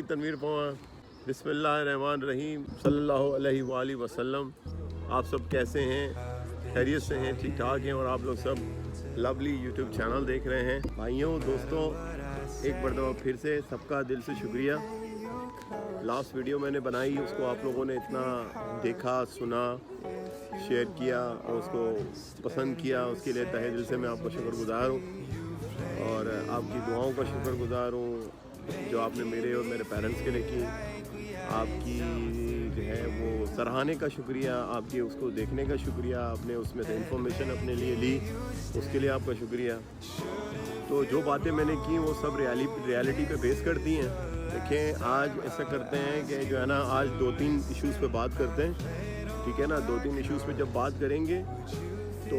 नहीं तनवीर पवार। बिस्मिल्लाहिर्रहमानिर्रहीम सल्लल्लाहु अलैहि वसल्लम। आप सब कैसे हैं? खैरियत से हैं? ठीक ठाक हैं? और आप लोग सब लवली यूट्यूब चैनल देख रहे हैं। भाइयों दोस्तों, एक बार दफ़ा फिर से सबका दिल से शुक्रिया। लास्ट वीडियो मैंने बनाई, उसको आप लोगों ने इतना देखा, सुना, शेयर किया और उसको पसंद किया, उसके लिए तहे दिल से मैं आपका शुक्रगुज़ार हूँ। और आपकी दुआओं का शुक्रगुज़ार हूँ जो आपने मेरे और मेरे पेरेंट्स के लिए की। आपकी जो है वो सराहने का शुक्रिया, आपके उसको देखने का शुक्रिया, आपने उसमें से इंफॉर्मेशन अपने लिए ली, उसके लिए आपका शुक्रिया। तो जो बातें मैंने की वो सब रियलिटी पे बेस करती हैं। देखें, आज ऐसा करते हैं कि जो है ना, आज 2-3 इश्यूज़ पे बात करते हैं, ठीक है ना। 2-3 इश्यूज़ पे जब बात करेंगे तो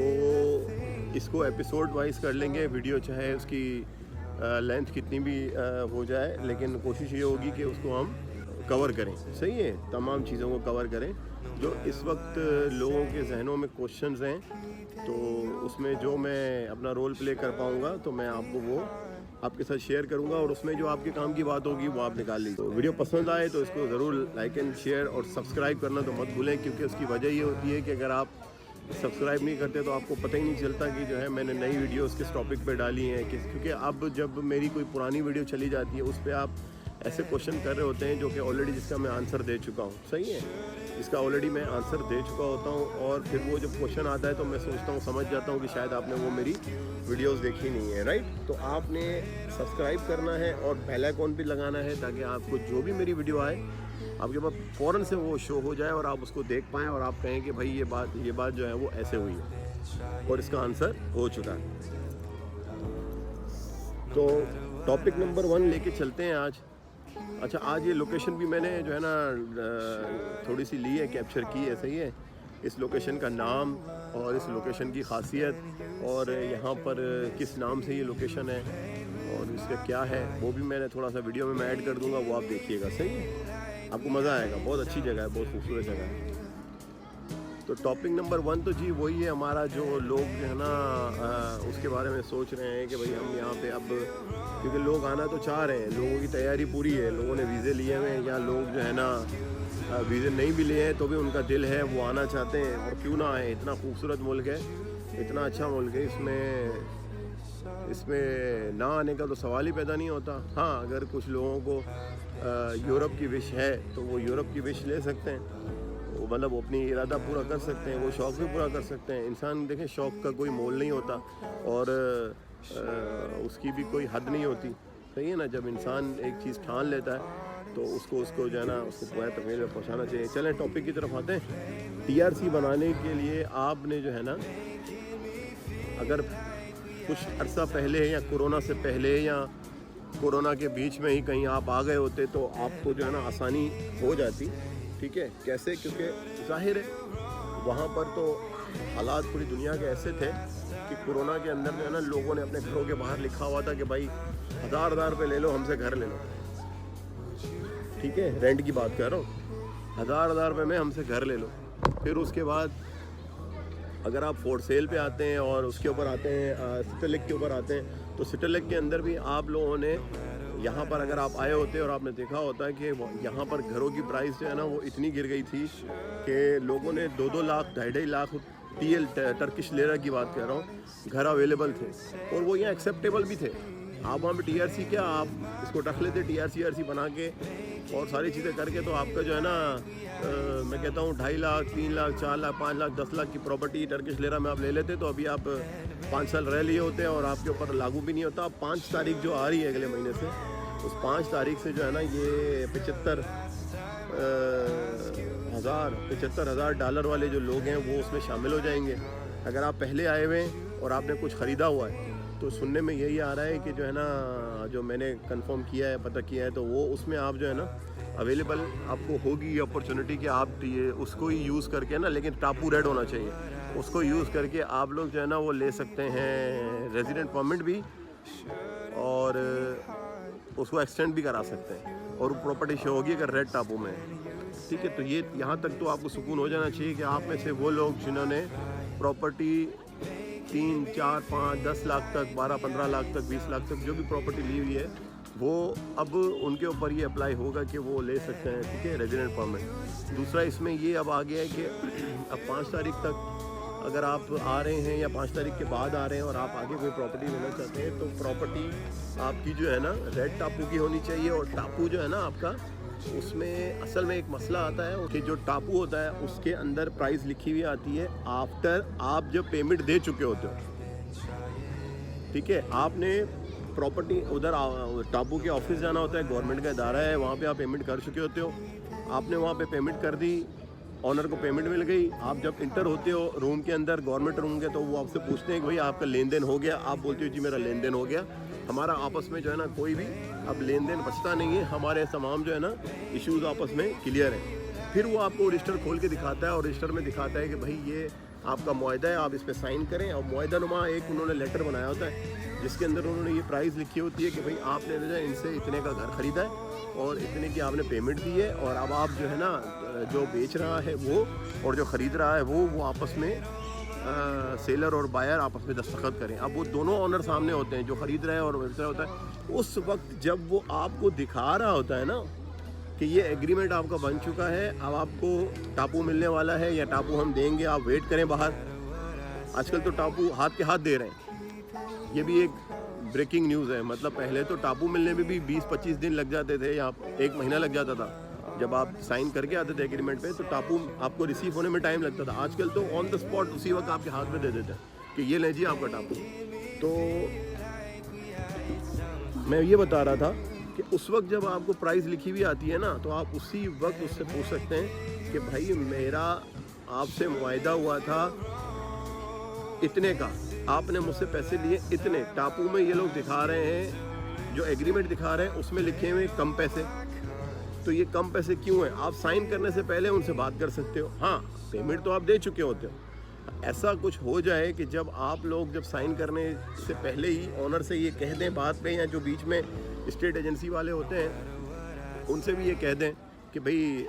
इसको एपिसोड वाइज कर लेंगे। वीडियो चाहे उसकी लेंथ कितनी भी हो जाए, लेकिन कोशिश ये होगी कि उसको हम कवर करें, सही है, तमाम चीज़ों को कवर करें जो इस वक्त लोगों के जहनों में क्वेश्चंस हैं। तो उसमें जो मैं अपना रोल प्ले कर पाऊँगा तो मैं आपको वो आपके साथ शेयर करूंगा, और उसमें जो आपके काम की बात होगी वो आप निकाल लीजिए। तो वीडियो पसंद आए तो इसको ज़रूर लाइक एंड शेयर और सब्सक्राइब करना तो मत भूलें, क्योंकि उसकी वजह ये होती है कि अगर आप सब्सक्राइब नहीं करते तो आपको पता ही नहीं चलता कि जो है मैंने नई वीडियोस किस टॉपिक पे डाली हैं, क्योंकि अब जब मेरी कोई पुरानी वीडियो चली जाती है उस पर आप ऐसे क्वेश्चन कर रहे होते हैं जो कि ऑलरेडी जिसका मैं आंसर दे चुका हूँ, सही है, जिसका ऑलरेडी मैं आंसर दे चुका होता हूँ। और फिर वो जब क्वेश्चन आता है तो मैं सोचता हूँ, समझ जाता हूँ कि शायद आपने वो मेरी वीडियोस देखी नहीं है, राइट। तो आपने सब्सक्राइब करना है और बेल आइकन भी लगाना है ताकि आपको जो भी मेरी वीडियो आए आपके पास फ़ौरन से वो शो हो जाए और आप उसको देख पाएँ और आप कहें कि भाई ये बात जो है वो ऐसे हुई है और इसका आंसर हो चुका है। तो टॉपिक नंबर 1 लेके चलते हैं आज। अच्छा, आज ये लोकेशन भी मैंने जो है ना थोड़ी सी ली है, कैप्चर की है, सही है। इस लोकेशन का नाम और इस लोकेशन की खासियत और यहाँ पर किस नाम से ये लोकेशन है और इसका क्या है वो भी मैंने थोड़ा सा वीडियो में मैं ऐड कर दूँगा, वो आप देखिएगा, सही है, आपको मज़ा आएगा। बहुत अच्छी जगह है, बहुत खूबसूरत जगह है। तो टॉपिक नंबर 1 तो जी वही है हमारा, जो लोग जो है ना उसके बारे में सोच रहे हैं कि भाई हम यहाँ पे अब, क्योंकि लोग आना तो चाह रहे हैं, लोगों की तैयारी पूरी है, लोगों ने वीज़े लिए हुए हैं, या लोग जो है ना वीज़े नहीं भी लिए हैं तो भी उनका दिल है, वो आना चाहते हैं। और क्यों ना आए, इतना खूबसूरत मुल्क है, इतना अच्छा मुल्क है, इसमें ना आने का तो सवाल ही पैदा नहीं होता। हाँ, अगर कुछ लोगों को यूरोप की विश है तो वो यूरोप की विश ले सकते हैं, वो मतलब अपनी इरादा पूरा कर सकते हैं, वो शौक़ भी पूरा कर सकते हैं। इंसान देखें, शौक़ का कोई मोल नहीं होता और उसकी भी कोई हद नहीं होती, सही है ना। जब इंसान एक चीज़ ठान लेता है तो उसको जो है ना उसको पूरा तकमील में पहुँचाना चाहिए। चलें टॉपिक की तरफ आते हैं। TRC बनाने के लिए आपने जो है ना, अगर कुछ अर्सा पहले या कोरोना से पहले या कोरोना के बीच में ही कहीं आप आ गए होते तो आपको जो है ना आसानी हो जाती, ठीक है। कैसे? क्योंकि जाहिर है वहाँ पर तो हालात पूरी दुनिया के ऐसे थे कि कोरोना के अंदर जो है ना लोगों ने अपने घरों के बाहर लिखा हुआ था कि भाई 1000 रुपये ले लो, हमसे घर ले लो, ठीक है, रेंट की बात कर रहा हूँ, 1000 रुपये में हमसे घर ले लो। फिर उसके बाद अगर आप फॉर सेल पे आते हैं और उसके ऊपर आते हैं सिटरलेक के ऊपर आते हैं, तो सिटरलेक के अंदर भी आप लोगों ने यहाँ पर अगर आप आए होते और आपने देखा होता है कि यहाँ पर घरों की प्राइस जो है ना वो इतनी गिर गई थी कि लोगों ने 2-2 लाख 2.5 लाख TL टर्किश लेरा की बात कर रहा हूँ, घर अवेलेबल थे और वो यहाँ एक्सेप्टेबल भी थे। आप वहाँ पे TRC क्या, आप इसको रख लेते TRC बना के और सारी चीज़ें करके, तो आपका जो है ना मैं कहता हूँ 2.5 लाख 3 लाख 4 लाख 5 लाख 10 लाख की प्रॉपर्टी टर्किश लेरा में आप ले लेते। तो अभी आप 5 साल रह लिए होते हैं और आपके ऊपर लागू भी नहीं होता। 5 तारीख जो आ रही है अगले महीने से, उस 5 तारीख से जो है ना ये 75,000 डॉलर वाले जो लोग हैं वो उसमें शामिल हो जाएंगे। अगर आप पहले आए हुए हैं और आपने कुछ ख़रीदा हुआ है तो सुनने में यही आ रहा है कि जो है ना, जो मैंने कंफर्म किया है, पता किया है, तो वो उसमें आप जो है ना अवेलेबल आपको होगी अपॉर्चुनिटी कि आप ये उसको ही यूज़ करके ना, लेकिन टापू रेड होना चाहिए, उसको यूज़ करके आप लोग जो है ना वो ले सकते हैं रेजिडेंट परमिट भी और उसको एक्सटेंड भी करा सकते हैं और प्रॉपर्टी शो होगी अगर रेड टापू में, ठीक है। तो ये यहाँ तक तो आपको सुकून हो जाना चाहिए कि आप में से वो लोग जिन्होंने प्रॉपर्टी 3, 4, 5, 10 लाख तक, 12, 15 लाख तक, 20 लाख तक जो भी प्रॉपर्टी ली हुई है वो अब उनके ऊपर ये अप्लाई होगा कि वो ले सकते हैं, ठीक है, रेजिडेंट परमिट। दूसरा इसमें ये अब आ गया है कि अब 5 तारीख तक अगर आप आ रहे हैं या 5 तारीख के बाद आ रहे हैं और आप आगे कोई प्रॉपर्टी लेना चाहते हैं तो प्रॉपर्टी आपकी जो है ना रेड टापू की होनी चाहिए। और टापू जो है ना आपका, उसमें असल में एक मसला आता है कि जो टापू होता है उसके अंदर प्राइस लिखी हुई आती है आफ्टर आप जब पेमेंट दे चुके होते हो, ठीक है। आपने प्रॉपर्टी उधर टापू के ऑफिस जाना होता है, गवर्नमेंट का इदारा है, वहाँ पे आप पेमेंट कर चुके होते हो, आपने वहाँ पे पेमेंट कर दी, ऑनर को पेमेंट मिल गई। आप जब इंटर होते हो रूम के अंदर, गवर्नमेंट रूम के, तो वो आपसे पूछते हैं कि भाई आपका लेन देन हो गया। आप बोलते हो जी मेरा लेन देन हो गया। हमारा आपस में जो है ना कोई भी अब लेन देन बचता नहीं है, हमारे तमाम जो है ना इश्यूज़ आपस में क्लियर हैं। फिर वो आपको रजिस्टर खोल के दिखाता है और रजिस्टर में दिखाता है कि भाई ये आपका मुआहदा है, आप इस पर साइन करें। और मुआहदानुमा एक उन्होंने लेटर बनाया होता है जिसके अंदर उन्होंने ये प्राइस लिखी होती है कि भाई आपने जो है इनसे इतने का घर ख़रीदा है और इतने की आपने पेमेंट दी है, और अब आप जो है ना जो बेच रहा है वो और जो ख़रीद रहा है वो आपस में सेलर और बायर आपस में दस्तखत करें। अब वो दोनों ऑनर सामने होते हैं, जो ख़रीद रहा है और बेच रहा होता है। उस वक्त जब वो आपको दिखा रहा होता है ना कि ये एग्रीमेंट आपका बन चुका है, अब आपको टापू मिलने वाला है या टापू हम देंगे, आप वेट करें बाहर। आजकल तो टापू हाथ के हाथ दे रहे हैं, ये भी एक ब्रेकिंग न्यूज़ है। मतलब पहले तो टापू मिलने में भी 20-25 दिन लग जाते थे या 1 महीना लग जाता था। जब आप साइन करके आते थे एग्रीमेंट पे तो टापू आपको रिसीव होने में टाइम लगता था। आजकल तो ऑन द स्पॉट उसी वक्त आपके हाथ में दे देते हैं कि ये ले जी आपका टापू। तो मैं ये बता रहा था कि उस वक्त जब आपको प्राइस लिखी हुई आती है ना, तो आप उसी वक्त उससे पूछ सकते हैं कि भाई मेरा आपसे मुआहदा हुआ था इतने का, आपने मुझसे पैसे लिए इतने। टापू में ये लोग दिखा रहे हैं, जो एग्रीमेंट दिखा रहे हैं उसमें लिखे हुए कम पैसे, तो ये कम पैसे क्यों हैं? आप साइन करने से पहले उनसे बात कर सकते हो। हाँ, पेमेंट तो आप दे चुके होते हो। ऐसा कुछ हो जाए कि जब आप लोग जब साइन करने से पहले ही ऑनर से ये कह दें बात पे, या जो बीच में स्टेट एजेंसी वाले होते हैं उनसे भी ये कह दें कि भाई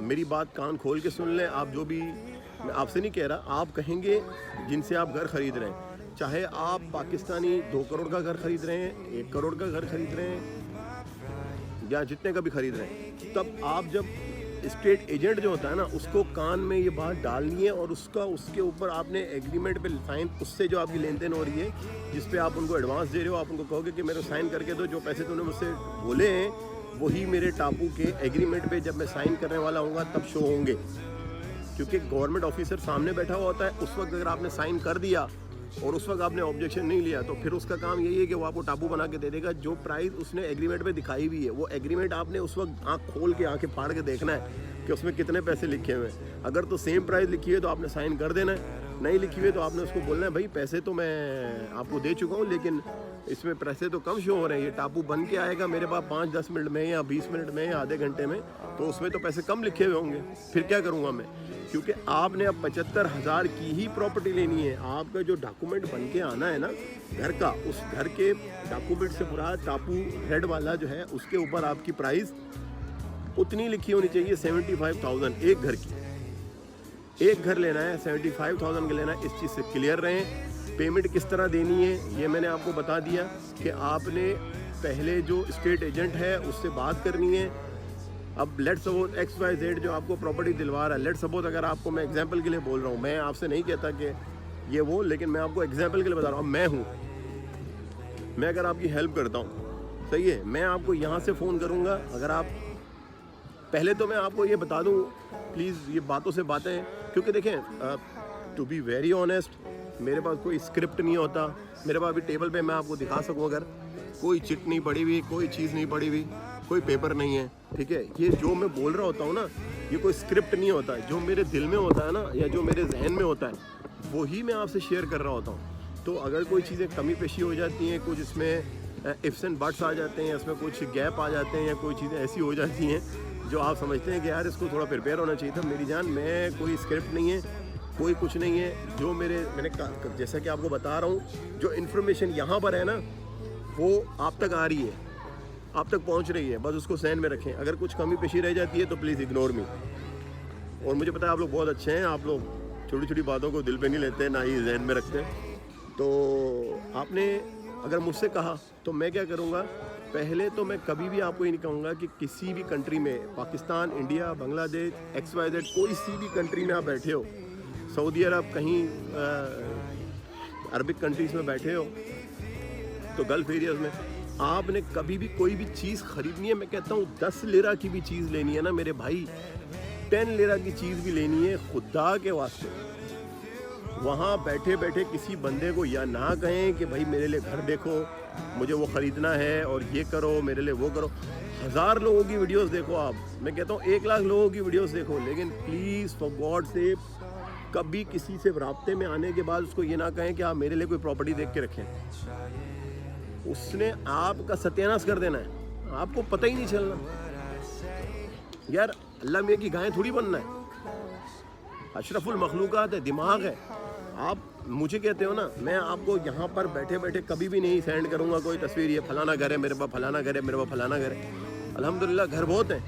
मेरी बात कान खोल के सुन लें। आप जो भी, मैं आपसे नहीं कह रहा, आप कहेंगे जिनसे आप घर ख़रीद रहे हैं, चाहे आप पाकिस्तानी 2 करोड़ का घर ख़रीद रहे हैं, 1 करोड़ का घर ख़रीद रहे हैं या जितने का भी ख़रीद रहे हैं, तब आप जब स्टेट एजेंट जो होता है ना उसको कान में ये बात डालनी है और उसके ऊपर आपने एग्रीमेंट पे साइन, उससे जो आपकी लेन देन हो रही है, जिस पे आप उनको एडवांस दे रहे हो, आप उनको कहोगे कि मेरे साइन करके दो, जो पैसे तूने मुझसे बोले हैं वही मेरे टापू के एग्रीमेंट पे जब मैं साइन करने वाला हूँगा तब शो होंगे। क्योंकि गवर्नमेंट ऑफिसर सामने बैठा हुआ होता है, उस वक्त अगर आपने साइन कर दिया और उस वक्त आपने ऑब्जेक्शन नहीं लिया तो फिर उसका काम यही है कि वो आपको टापू बना के दे देगा। जो प्राइस उसने एग्रीमेंट पे दिखाई हुई है, वो एग्रीमेंट आपने उस वक्त आँख खोल के, आँखें फाड़ के देखना है कि उसमें कितने पैसे लिखे हुए हैं। अगर तो सेम प्राइस लिखी है तो आपने साइन कर देना है, नहीं लिखी हुई है तो आपने उसको बोलना है भाई पैसे तो मैं आपको दे चुका हूँ लेकिन इसमें पैसे तो कम शो हो रहे हैं, ये टापू बन के आएगा मेरे पास 5-10 मिनट में या 20 मिनट में या आधे घंटे में, तो उसमें तो पैसे कम लिखे हुए होंगे, फिर क्या करूँगा मैं? क्योंकि आपने अब 75,000 की ही प्रॉपर्टी लेनी है। आपका जो डॉक्यूमेंट बन के आना है ना घर का, उस घर के डॉक्यूमेंट से पूरा टापू हेड वाला जो है उसके ऊपर आपकी प्राइस उतनी लिखी होनी चाहिए 75,000 एक घर की। एक घर लेना है, 75,000 का लेना है, इस चीज़ से क्लियर रहें। पेमेंट किस तरह देनी है ये मैंने आपको बता दिया कि आपने पहले जो स्टेट एजेंट है उससे बात करनी है। अब लेट्स सपोज XYZ जो आपको प्रॉपर्टी दिलवा रहा है, लेट्स सपोज अगर आपको, मैं एग्जांपल के लिए बोल रहा हूँ, मैं आपसे नहीं कहता कि ये वो, लेकिन मैं आपको एग्जांपल के लिए बता रहा हूँ, मैं हूँ, मैं अगर आपकी हेल्प करता हूँ, सही है, मैं आपको यहाँ से फ़ोन करूँगा। अगर आप पहले तो मैं आपको ये बता दूँ प्लीज़, ये बातों से बातें, क्योंकि देखें टू बी वेरी ऑनेस्ट, मेरे पास कोई स्क्रिप्ट नहीं होता। मेरे पास अभी टेबल पे मैं आपको दिखा सकूँ अगर कोई चिट नहीं पड़ी हुई, कोई चीज़ नहीं पड़ी हुई, कोई पेपर नहीं है, ठीक है। ये जो मैं बोल रहा होता हूँ ना, ये कोई स्क्रिप्ट नहीं होता है, जो मेरे दिल में होता है ना या जो मेरे जहन में होता है वही मैं आपसे शेयर कर रहा होता हूँ। तो अगर कोई चीज़ें कमी पेशी हो जाती हैं, कुछ इसमें इफ्स एंड बट्स आ जाते हैं, इसमें कुछ गैप आ जाते हैं या कोई चीज़ें ऐसी हो जाती हैं जो आप समझते हैं कि यार इसको थोड़ा प्रिपेयर होना चाहिए था, मेरी जान, मैं कोई स्क्रिप्ट नहीं है, कोई कुछ नहीं है। जो मैंने जैसा कि आपको बता रहा हूँ, जो इन्फॉर्मेशन यहाँ पर है ना वो आप तक आ रही है, आप तक पहुँच रही है, बस उसको सहन में रखें। अगर कुछ कमी पेशी रह जाती है तो प्लीज़ इग्नोर मी। और मुझे पता है आप लोग बहुत अच्छे हैं, आप लोग छोटी छोटी बातों को दिल पे नहीं लेते, ना ही जहन में रखते। तो आपने अगर मुझसे कहा तो मैं क्या करूँगा, पहले तो मैं कभी भी आपको ये नहीं कहूँगा कि किसी भी कंट्री में, पाकिस्तान, इंडिया, बांग्लादेश, XYZ, कोई सी भी कंट्री में आप बैठे हो, सऊदी अरब, कहीं अरबिक कंट्रीज़ में बैठे हो, तो गल्फ एरियाज़ में, आपने कभी भी कोई भी चीज़ ख़रीदनी है, मैं कहता हूँ 10 लिरा की भी चीज़ लेनी है ना मेरे भाई, 10 लिरा की चीज़ भी लेनी है, खुदा के वास्ते वहाँ बैठे बैठे किसी बंदे को या ना कहें कि भाई मेरे लिए घर देखो, मुझे वो ख़रीदना है और ये करो, मेरे लिए वो करो। 1000 लोगों की वीडियोस देखो आप, मैं कहता हूँ 1 लाख लोगों की वीडियोस देखो, लेकिन प्लीज़ फॉर गॉड से कभी किसी से राब्ते में आने के बाद उसको ये ना कहें कि आप मेरे लिए कोई प्रॉपर्टी देख के रखें। उसने आपका सत्यानाश कर देना है, आपको पता ही नहीं चलना। यार अल्लाह मियां की गायें थोड़ी बनना है, अशरफुल मखलूकात है, दिमाग है। आप मुझे कहते हो ना, मैं आपको यहाँ पर बैठे बैठे कभी भी नहीं सेंड करूँगा कोई तस्वीर, ये फलाना घर है मेरे पास, फलाना घर है मेरे पास, फलाना घर है। अल्हम्दुलिल्लाह घर बहुत हैं।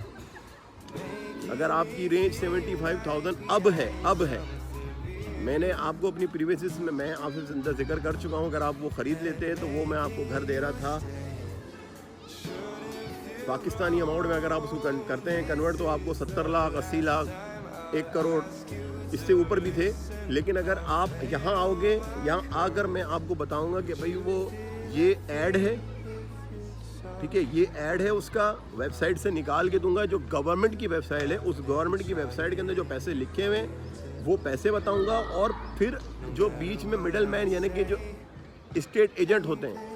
अगर आपकी रेंज 75,000 अब है, मैंने आपको अपनी प्रीवियस में मैं आपसे जिक्र कर चुका हूँ, अगर आप वो ख़रीद लेते हैं तो वो मैं आपको घर दे रहा था पाकिस्तानी अमाउंट में। अगर आप उसको करते हैं कन्वर्ट तो आपको 70 लाख, 80 लाख, 1 करोड़, इससे ऊपर भी थे। लेकिन अगर आप यहाँ आओगे, यहाँ आकर मैं आपको बताऊँगा कि भाई वो ये ऐड है, ठीक है, ये ऐड है, उसका वेबसाइट से निकाल के दूंगा, जो गवर्नमेंट की वेबसाइट है, उस गवर्नमेंट की वेबसाइट के अंदर जो पैसे लिखे हुए हैं वो पैसे बताऊंगा। और फिर जो बीच में मिडल मैन यानी कि जो स्टेट एजेंट होते हैं,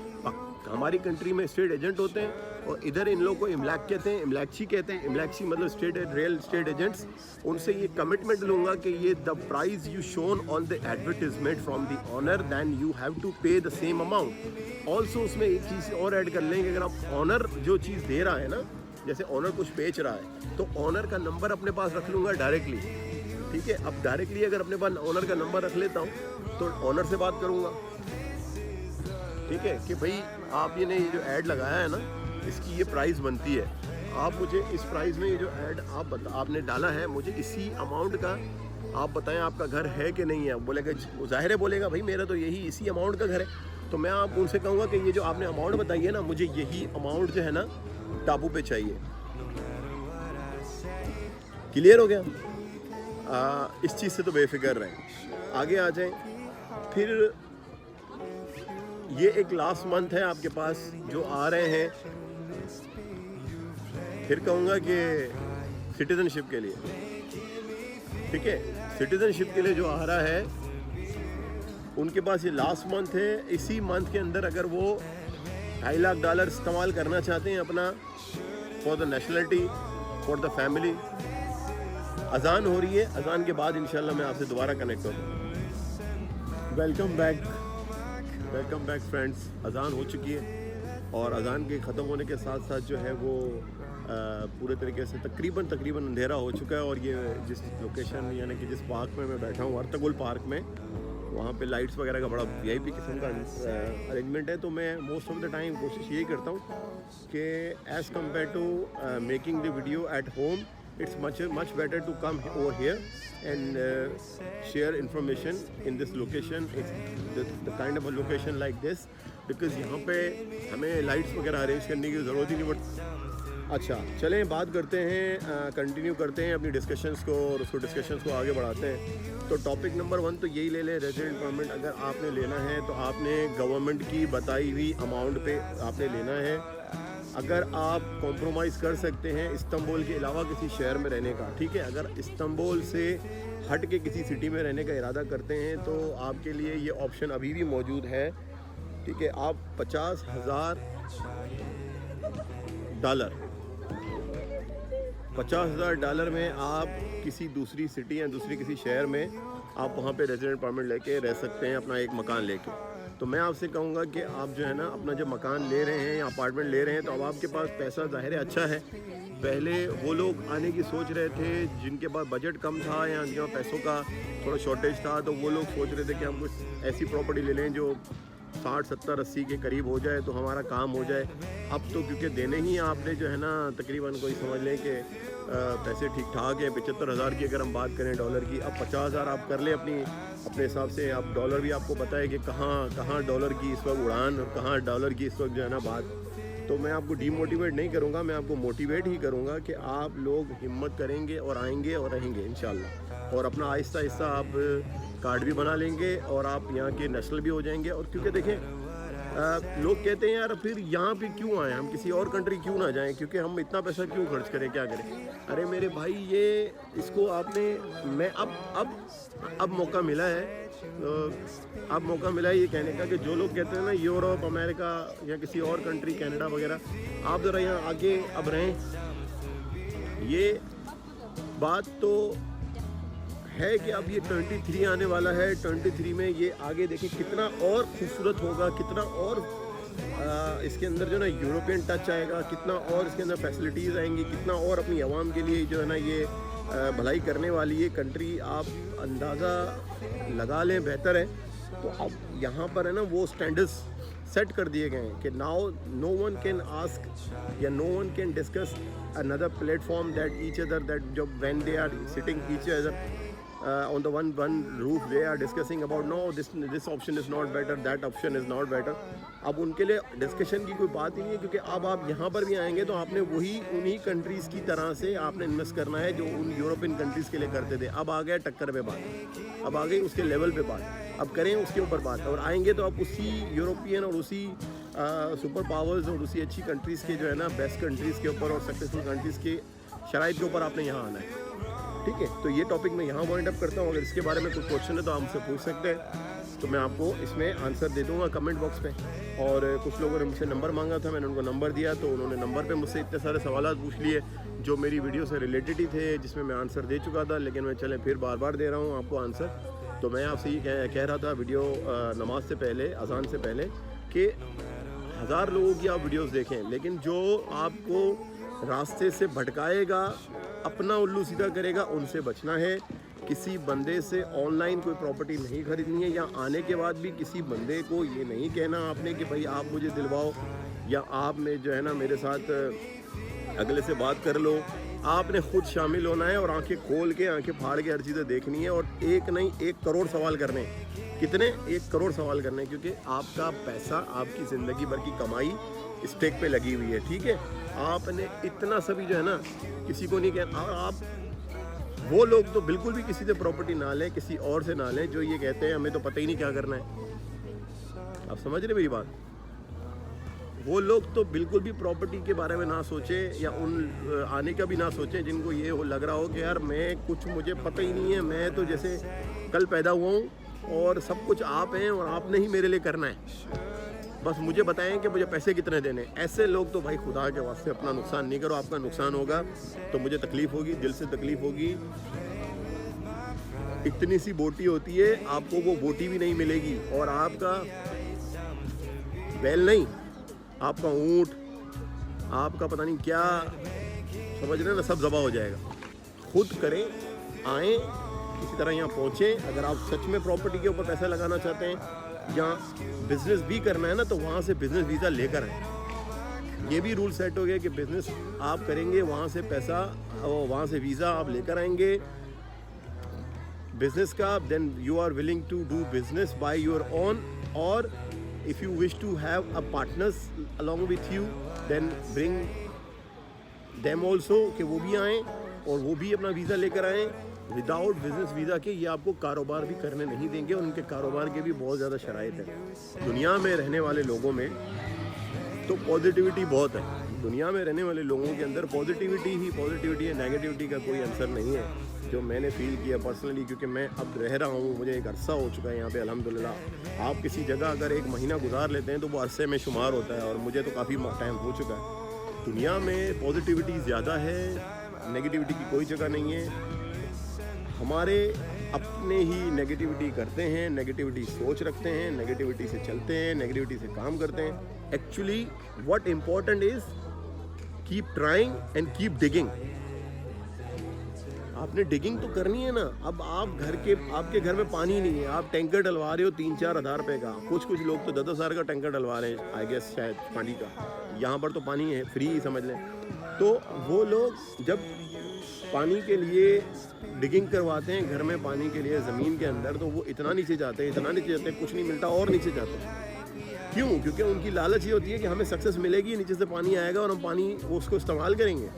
हमारी कंट्री में स्टेट एजेंट होते हैं और इधर इन लोगों को इमलाक कहते हैं, इमलाकची कहते हैं। इमलाकची मतलब रियल स्टेट एजेंट्स। उनसे ये कमिटमेंट लूँगा कि ये the price you shown on the advertisement from the owner then you have to pay the same amount. Also उसमें एक चीज़ और ऐड कर लेंगे, अगर आप ऑनर जो चीज़ दे रहा है ना, जैसे ऑनर कुछ बेच रहा है तो ऑनर का नंबर अपने पास रख लूँगा डायरेक्टली, ठीक है। अब डायरेक्टली अगर अपने पास ऑनर का नंबर रख लेता हूँ तो ऑनर से बात करूँगा, ठीक है, कि भाई आप ये जो ऐड लगाया है ना, इसकी ये प्राइस बनती है, आप मुझे इस प्राइस में ये जो ऐड आपने डाला है, मुझे इसी अमाउंट का आप बताएं आपका घर है कि नहीं है। बोलेगा, ज़ाहिर है बोलेगा भाई मेरा तो यही इसी अमाउंट का घर है, तो मैं आप उनसे कहूँगा कि ये जो आपने अमाउंट बताई है ना, मुझे यही अमाउंट जो है ना टापू पे चाहिए। क्लियर हो गया? इस चीज़ से तो बेफिक्र रहें। आगे आ जाएं। फिर ये एक लास्ट मंथ है आपके पास जो आ रहे हैं, फिर कहूँगा कि सिटीज़नशिप के लिए, ठीक है, सिटीज़नशिप के लिए जो आ रहा है उनके पास ये लास्ट मंथ है। इसी मंथ के अंदर अगर वो $2.5 लाख इस्तेमाल करना चाहते हैं अपना for the nationality, for the family. अजान हो रही है, अजान के बाद इंशाल्लाह मैं आपसे दोबारा कनेक्ट होगा। Welcome back friends. अजान हो चुकी है और अजान के ख़त्म होने के साथ साथ जो है वो पूरे तरीके से तकरीबन अंधेरा हो चुका है। और ये जिस लोकेशन यानी कि जिस पार्क में मैं बैठा हूँ, अर्तगुल पार्क में, वहाँ पे लाइट्स वगैरह का बड़ा VIP किस्म का अरेंजमेंट है। तो मैं मोस्ट ऑफ द टाइम कोशिश यही करता हूँ कि as compare to making the video at home, it's much better to come over here and share information in this location. It's the kind of a location like this because यहाँ पे हमें lights वगैरह arrange करने की ज़रूरत ही नहीं पड़ती। अच्छा चलें बात करते हैं, कंटिन्यू करते हैं अपनी डिस्कशंस को और उसको डिस्कशंस को आगे बढ़ाते हैं। तो टॉपिक नंबर 1 तो यही ले लें, रेजिडेंट परमिट अगर आपने लेना है तो आपने गवर्नमेंट की बताई हुई अमाउंट पे आपने लेना है। अगर आप कॉम्प्रोमाइज़ कर सकते हैं इस्तांबुल के अलावा किसी शहर में रहने का, ठीक है, अगर इस्तांबुल से हट के किसी सिटी में रहने का इरादा करते हैं तो आपके लिए ये ऑप्शन अभी भी मौजूद है, ठीक है। आप $50,000 $50,000 में आप किसी दूसरी सिटी या दूसरी किसी शहर में आप वहाँ पे रेजिडेंट परमिट लेके रह सकते हैं, अपना एक मकान लेके। तो मैं आपसे कहूँगा कि आप जो है ना अपना जब मकान ले रहे हैं या अपार्टमेंट ले रहे हैं तो अब आपके पास पैसा ज़ाहिर है अच्छा है। पहले वो लोग आने की सोच रहे थे जिनके पास बजट कम था या जिनके पास पैसों का थोड़ा शॉर्टेज था, तो वो लोग सोच रहे थे कि हम कुछ ऐसी प्रॉपर्टी ले लें जो 60, 70, 80 के करीब हो जाए तो हमारा काम हो जाए। अब तो क्योंकि देने ही आपने जो है ना तकरीबन कोई समझ लें कि पैसे ठीक ठाक है। 75,000 की अगर हम बात करें डॉलर की, अब 50,000 आप कर लें अपने हिसाब से। अब डॉलर भी आपको पता है कि कहाँ डॉलर की इस वक्त उड़ान और कहाँ डॉलर की इस वक्त जो है ना बात। तो मैं आपको डीमोटिवेट नहीं करूँगा, मैं आपको मोटिवेट ही करूँगा कि आप लोग हिम्मत करेंगे और आएंगे और रहेंगे इंशाल्लाह। और अपना आहिस्ता आहिस्ता आप कार्ड भी बना लेंगे और आप यहाँ के नेशनल भी हो जाएंगे। और क्योंकि देखें लोग कहते हैं यार फिर यहाँ पे क्यों आए, हम किसी और कंट्री क्यों ना जाएं, क्योंकि हम इतना पैसा क्यों खर्च करें, क्या करें। अरे मेरे भाई ये इसको आपने मैं अब मौका मिला है, अब मौका मिला है ये कहने का कि जो लोग कहते हैं ना यूरोप, अमेरिका या किसी और कंट्री, कनाडा वगैरह, आप ज़रा यहाँ आगे अब रहें। ये बात तो है कि अब ये 23 आने वाला है। 23 में ये आगे देखें कितना और खूबसूरत होगा, कितना और इसके अंदर जो है ना यूरोपियन टच आएगा, कितना और इसके अंदर फैसिलिटीज़ आएंगी, कितना और अपनी आवाम के लिए जो है ना ये भलाई करने वाली ये कंट्री आप अंदाज़ा लगा लें, बेहतर है। तो अब यहाँ पर है ना वो स्टैंडर्ड्स सेट कर दिए गए हैं कि now no one can ask या no one can discuss another platform that each other that जब when they are sitting each other on the one roof they are discussing about no this option is not better, that option is not better। अब उनके लिए discussion की कोई बात ही नहीं है, क्योंकि अब आप यहाँ पर भी आएंगे तो आपने उन्हीं कंट्रीज़ की तरह से आपने इन्वेस्ट करना है जो उन यूरोपियन कंट्रीज़ के लिए करते थे। अब आ गया टक्कर पे बात, अब आ गई उसके लेवल पे बात, अब करें उसके ऊपर बात। और आएंगे तो आप उसी यूरोपियन और उसी सुपर पावर्स और उसी अच्छी कंट्रीज़ के जो है ना बेस्ट कंट्रीज़ के ऊपर और सक्सेसफुल कंट्रीज़ के शराइत के ऊपर आपने यहाँ आना है, ठीक है। तो ये टॉपिक मैं यहाँ वाइंड अप करता हूँ। अगर इसके बारे में कुछ क्वेश्चन है तो आप हमसे पूछ सकते हैं, तो मैं आपको इसमें आंसर दे दूँगा कमेंट बॉक्स पे। और कुछ लोगों ने मुझसे नंबर मांगा था, मैंने उनको नंबर दिया, तो उन्होंने नंबर पे मुझसे इतने सारे सवाल पूछ लिए जो मेरी वीडियो से रिलेटेड ही थे, जिसमें मैं आंसर दे चुका था, लेकिन मैं चलें फिर बार बार दे रहा हूँ आपको आंसर। तो मैं आपसे ये कह रहा था वीडियो नमाज से पहले, अजान से पहले, कि 1000 लोगों की आप वीडियोज़ देखें, लेकिन जो आपको रास्ते से भटकाएगा, अपना उल्लू सीधा करेगा, उनसे बचना है। किसी बंदे से ऑनलाइन कोई प्रॉपर्टी नहीं खरीदनी है, या आने के बाद भी किसी बंदे को ये नहीं कहना आपने कि भाई आप मुझे दिलवाओ या आप में जो है ना मेरे साथ अगले से बात कर लो। आपने खुद शामिल होना है और आंखें खोल के, आंखें फाड़ के हर चीज़ें देखनी है। और एक नहीं 1 करोड़ सवाल करने हैं। कितने? 1 करोड़ सवाल करने हैं, क्योंकि आपका पैसा, आपकी ज़िंदगी भर की कमाई स्टेक पे लगी हुई है, ठीक है। आपने इतना सभी जो है ना किसी को नहीं कहना। और आप वो लोग तो बिल्कुल भी किसी से प्रॉपर्टी ना लें, किसी और से ना लें, जो ये कहते हैं हमें तो पता ही नहीं क्या करना है। आप समझ रहे मेरी बात? वो लोग तो बिल्कुल भी प्रॉपर्टी के बारे में ना सोचें, या उन आने का भी ना सोचें जिनको ये लग रहा हो कि यार मैं कुछ, मुझे पता ही नहीं है, मैं तो जैसे कल पैदा हुआ हूँ और सब कुछ आप हैं और आपने ही मेरे लिए करना है, बस मुझे बताएं कि मुझे पैसे कितने देने। ऐसे लोग तो भाई खुदा के वास्ते अपना नुकसान नहीं करो। आपका नुकसान होगा तो मुझे तकलीफ़ होगी, दिल से तकलीफ़ होगी। इतनी सी बोटी होती है, आपको वो बोटी भी नहीं मिलेगी, और आपका बैल नहीं, आपका ऊँट, आपका पता नहीं क्या, समझ रहे हैं ना, सब ज़बा हो जाएगा। खुद करें, आएँ, किसी तरह यहाँ पहुँचें। अगर आप सच में प्रॉपर्टी के ऊपर पैसा लगाना चाहते हैं या बिज़नेस भी करना है ना, तो वहाँ से बिज़नेस वीज़ा लेकर आए। ये भी रूल सेट हो गया कि बिज़नेस आप करेंगे, वहाँ से पैसा और वहाँ से वीज़ा आप लेकर आएंगे बिज़नेस का। Then you are willing to do business by your own, और if you wish to have a partners along with you, then bring them also, कि वो भी आएँ और वो भी अपना वीज़ा लेकर आएँ। विदाउट बिजनेस वीज़ा के ये आपको कारोबार भी करने नहीं देंगे, और उनके कारोबार के भी बहुत ज़्यादा शराइत है। दुनिया में रहने वाले लोगों में तो पॉजिटिविटी बहुत है। दुनिया में रहने वाले लोगों के अंदर पॉजिटिविटी ही पॉजिटिविटी है, नेगेटिविटी का कोई आंसर नहीं है, जो मैंने फील किया पर्सनली, क्योंकि मैं अब रह रहा हूँ, मुझे एक अरसा हो चुका है यहाँ पे अल्हम्दुलिल्लाह। आप किसी जगह अगर 1 महीना गुजार लेते हैं तो वो अरसे में शुमार होता है, और मुझे तो काफ़ी टाइम हो चुका है। दुनिया में पॉजिटिविटी ज़्यादा है, नेगेटिविटी की कोई जगह नहीं है। हमारे अपने ही नेगेटिविटी करते हैं, नेगेटिविटी सोच रखते हैं, नेगेटिविटी से चलते हैं, नेगेटिविटी से काम करते हैं। Actually what important is keep trying and keep digging. आपने डिगिंग तो करनी है ना। अब आप आपके घर में पानी नहीं है, आप टैंकर डलवा रहे हो 3-4 हज़ार रुपये का, कुछ लोग तो 10-10 हज़ार का टैंकर डलवा रहे हैं आई गेस शायद पानी का। यहाँ पर तो पानी है फ्री ही समझ लें। तो वो लोग जब पानी के लिए डिगिंग करवाते हैं घर में पानी के लिए ज़मीन के अंदर, तो वो इतना नीचे जाते हैं कुछ नहीं मिलता और नीचे जाते हैं। क्यों? क्योंकि उनकी लालच ये होती है कि हमें सक्सेस मिलेगी, नीचे से पानी आएगा और हम पानी वो उसको इस्तेमाल करेंगे।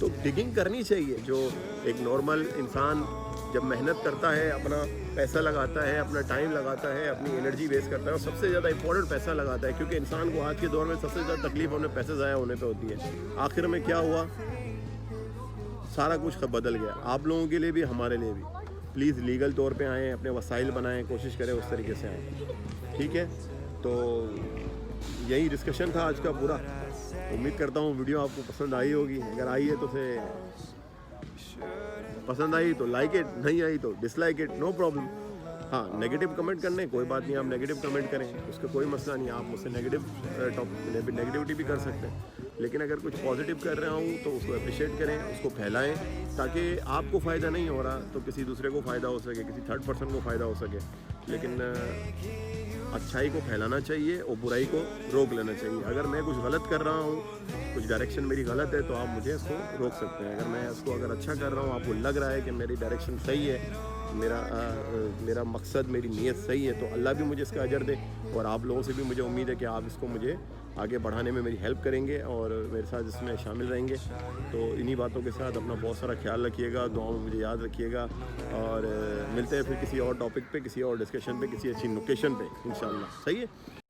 तो डिगिंग करनी चाहिए। जो एक नॉर्मल इंसान जब मेहनत करता है, अपना पैसा लगाता है, अपना टाइम लगाता है, अपनी एनर्जी वेस्ट करता है, और सबसे ज़्यादा इंपॉर्टेंट पैसा लगाता है, क्योंकि इंसान को आज के दौर में सबसे ज़्यादा तकलीफ अपने पैसे ज़ाया होने पे होती है। आखिर में क्या हुआ, सारा कुछ बदल गया, आप लोगों के लिए भी हमारे लिए भी। प्लीज़ लीगल तौर पे आएँ, अपने वसाइल बनाएं, कोशिश करें उस तरीके से आएँ, ठीक है। तो यही डिस्कशन था आज का पूरा। उम्मीद करता हूँ वीडियो आपको पसंद आई होगी। अगर आई है तो पसंद आई तो लाइक इट, नहीं आई तो डिसलाइक इट, नो प्रॉब्लम। हाँ, नेगेटिव कमेंट करने कोई बात नहीं, आप नेगेटिव कमेंट करें, उसका कोई मसला नहीं। आप मुझसे नेगेटिविटी भी कर सकते हैं, लेकिन अगर कुछ पॉजिटिव कर रहा हूँ तो उसको अप्रिशिएट करें, उसको फैलाएं, ताकि आपको फ़ायदा नहीं हो रहा तो किसी दूसरे को फ़ायदा हो सके, किसी थर्ड पर्सन को फ़ायदा हो सके। लेकिन अच्छाई को फैलाना चाहिए और बुराई को रोक लेना चाहिए। अगर मैं कुछ गलत कर रहा हूँ, कुछ डायरेक्शन मेरी गलत है, तो आप मुझे इसको रोक सकते हैं। अगर मैं इसको अच्छा कर रहा हूँ, आपको लग रहा है कि मेरी डायरेक्शन सही है, मेरा मकसद, मेरी नीयत सही है, तो अल्लाह भी मुझे इसका अजर दे। और आप लोगों से भी मुझे उम्मीद है कि आप इसको मुझे आगे बढ़ाने में मेरी हेल्प करेंगे और मेरे साथ इसमें शामिल रहेंगे। तो इन्हीं बातों के साथ अपना बहुत सारा ख्याल रखिएगा, दुआओं में मुझे याद रखिएगा, और मिलते हैं फिर किसी और टॉपिक पे, किसी और डिस्कशन पे, किसी अच्छी लोकेशन पे इंशाल्लाह। सही है।